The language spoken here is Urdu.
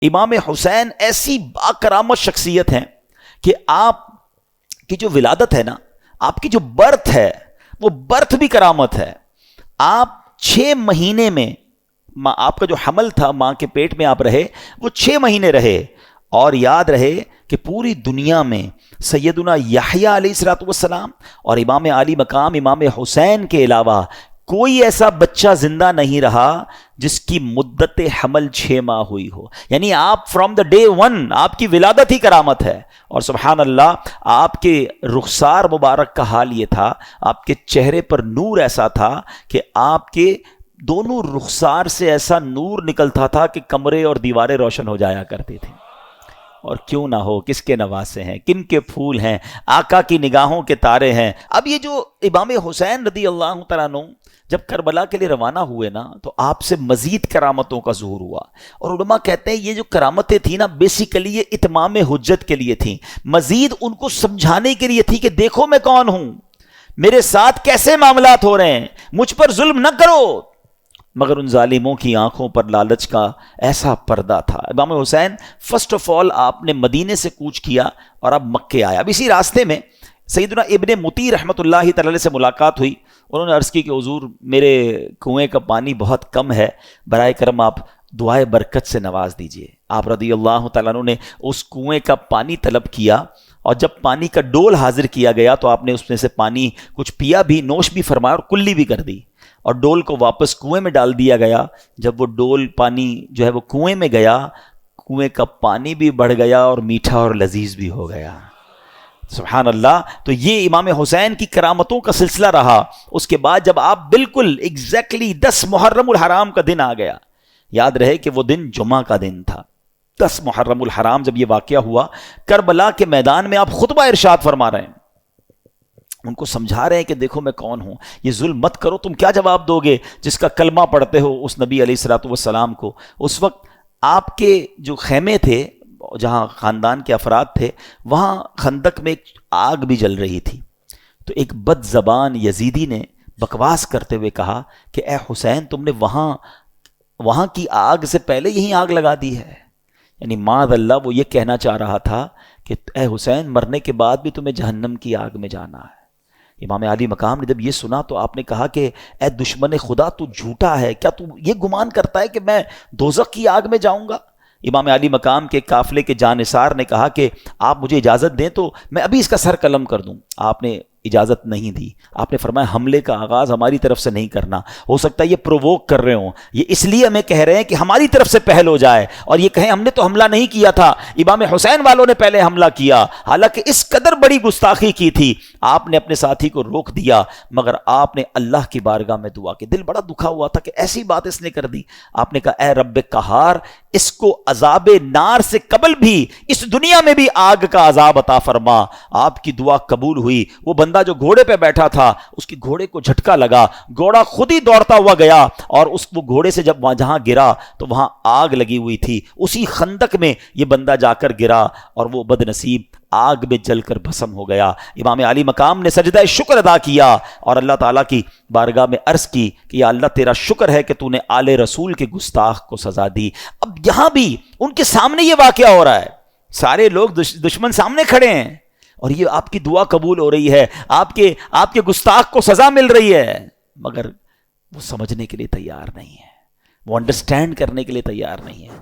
امام حسین ایسی باکرامت شخصیت ہیں کہ آپ کی جو ولادت ہے نا، آپ کی جو برتھ ہے، وہ برتھ بھی کرامت ہے. آپ 6 مہینے میں آپ کا جو حمل تھا، ماں کے پیٹ میں آپ رہے، وہ 6 مہینے رہے. اور یاد رہے کہ پوری دنیا میں سیدنا یحییٰ علیہ الصلوۃ والسلام اور امام عالی مقام امام حسین کے علاوہ کوئی ایسا بچہ زندہ نہیں رہا جس کی مدت حمل 6 ماہ ہوئی ہو. یعنی آپ فرام دا ڈے 1 آپ کی ولادت ہی کرامت ہے. اور سبحان اللہ، آپ کے رخسار مبارک کا حال یہ تھا، آپ کے چہرے پر نور ایسا تھا کہ آپ کے دونوں رخسار سے ایسا نور نکلتا تھا کہ کمرے اور دیواریں روشن ہو جایا کرتی تھیں. اور کیوں نہ ہو، کس کے نواسے ہیں، کن کے پھول ہیں، آقا کی نگاہوں کے تارے ہیں. اب یہ جو امام حسین رضی اللہ تعالیٰ عنہ جب کربلا کے لیے روانہ ہوئے نا، تو آپ سے مزید کرامتوں کا ظہور ہوا. اور علماء کہتے ہیں یہ جو کرامتیں تھیں نا، بیسیکلی یہ اتمام حجت کے لیے تھیں، مزید ان کو سمجھانے کے لیے تھی کہ دیکھو میں کون ہوں، میرے ساتھ کیسے معاملات ہو رہے ہیں، مجھ پر ظلم نہ کرو. مگر ان ظالموں کی آنکھوں پر لالچ کا ایسا پردہ تھا. امام حسین فرسٹ آف آل آپ نے مدینے سے کوچ کیا اور اب مکے آیا. اب اسی راستے میں سیدنا ابن مطیع رحمۃ اللہ تعالی سے ملاقات ہوئی. انہوں نے عرض کی کہ حضور میرے کنویں کا پانی بہت کم ہے، برائے کرم آپ دعائے برکت سے نواز دیجئے. آپ رضی اللہ تعالیٰ عنہ نے اس کنویں کا پانی طلب کیا، اور جب پانی کا ڈول حاضر کیا گیا تو آپ نے اس میں سے پانی کچھ پیا بھی، نوش بھی فرمایا اور کلی بھی کر دی. اور ڈول کو واپس کنویں میں ڈال دیا گیا. جب وہ ڈول پانی جو ہے وہ کنویں میں گیا، کنویں کا پانی بھی بڑھ گیا اور میٹھا اور لذیذ بھی ہو گیا. سبحان اللہ. تو یہ امام حسین کی کرامتوں کا سلسلہ رہا. اس کے بعد جب آپ بالکل ایگزیکٹلی 10 محرم الحرام کا دن آ گیا، یاد رہے کہ وہ دن جمعہ کا دن تھا. 10 محرم الحرام جب یہ واقعہ ہوا، کربلا کے میدان میں آپ خطبہ ارشاد فرما رہے ہیں، ان کو سمجھا رہے ہیں کہ دیکھو میں کون ہوں، یہ ظلم مت کرو. تم کیا جواب دو گے جس کا کلمہ پڑھتے ہو اس نبی علیہ الصلوۃ والسلام کو؟ اس وقت آپ کے جو خیمے تھے جہاں خاندان کے افراد تھے، وہاں خندق میں ایک آگ بھی جل رہی تھی. تو ایک بد زبان یزیدی نے بکواس کرتے ہوئے کہا کہ اے حسین، تم نے وہاں کی آگ سے پہلے یہی آگ لگا دی ہے. یعنی معاذ اللہ وہ یہ کہنا چاہ رہا تھا کہ اے حسین، مرنے کے بعد بھی تمہیں جہنم کی آگ میں جانا ہے. امام علی مقام نے جب یہ سنا تو آپ نے کہا کہ اے دشمن خدا، تو جھوٹا ہے، کیا تو یہ گمان کرتا ہے کہ میں دوزخ کی آگ میں جاؤں گا؟ امام علی مقام کے قافلے کے جانثار نے کہا کہ آپ مجھے اجازت دیں تو میں ابھی اس کا سر قلم کر دوں. آپ نے اجازت نہیں دی. آپ نے فرمایا حملے کا آغاز ہماری طرف سے نہیں کرنا، ہو سکتا ہے یہ پرووک کر رہے ہوں، یہ اس لیے ہمیں کہہ رہے ہیں کہ ہماری طرف سے پہل ہو جائے اور یہ کہیں ہم نے تو حملہ نہیں کیا تھا، امام حسین والوں نے پہلے حملہ کیا. حالانکہ اس قدر بڑی گستاخی کی تھی. آپ نے اپنے ساتھی کو روک دیا، مگر آپ نے اللہ کی بارگاہ میں دعا کی. دل بڑا دکھا ہوا تھا کہ ایسی بات اس نے کر دی. آپ نے کہا اے رب قہار، اس کو عذاب نار سے قبل بھی اس دنیا میں بھی آگ کا عذاب عطا فرما. آپ کی دعا قبول ہوئی. وہ بندہ جو گھوڑے پہ بیٹھا تھا، اس کی گھوڑے کو جھٹکا لگا، گھوڑا خود ہی دوڑتا ہوا گیا اور وہ گھوڑے سے جب جہاں گرا تو وہاں آگ لگی ہوئی تھی. اسی خندق میں یہ بندہ جا کر گرا اور وہ بد نصیب آگ میں جل کر بھسم ہو گیا. امام علی مقام نے سجدہ شکر ادا کیا اور اللہ تعالیٰ کی بارگاہ میں عرض کی کہ یا اللہ، تیرا شکر ہے کہ تو نے آل رسول کے گستاخ کو سزا دی. اب یہاں بھی ان کے سامنے یہ واقعہ ہو رہا ہے، سارے لوگ دشمن سامنے کھڑے ہیں اور یہ آپ کی دعا قبول ہو رہی ہے، آپ کے گستاخ کو سزا مل رہی ہے، مگر وہ سمجھنے کے لیے تیار نہیں ہے، وہ انڈرسٹینڈ کرنے کے لیے تیار نہیں ہے.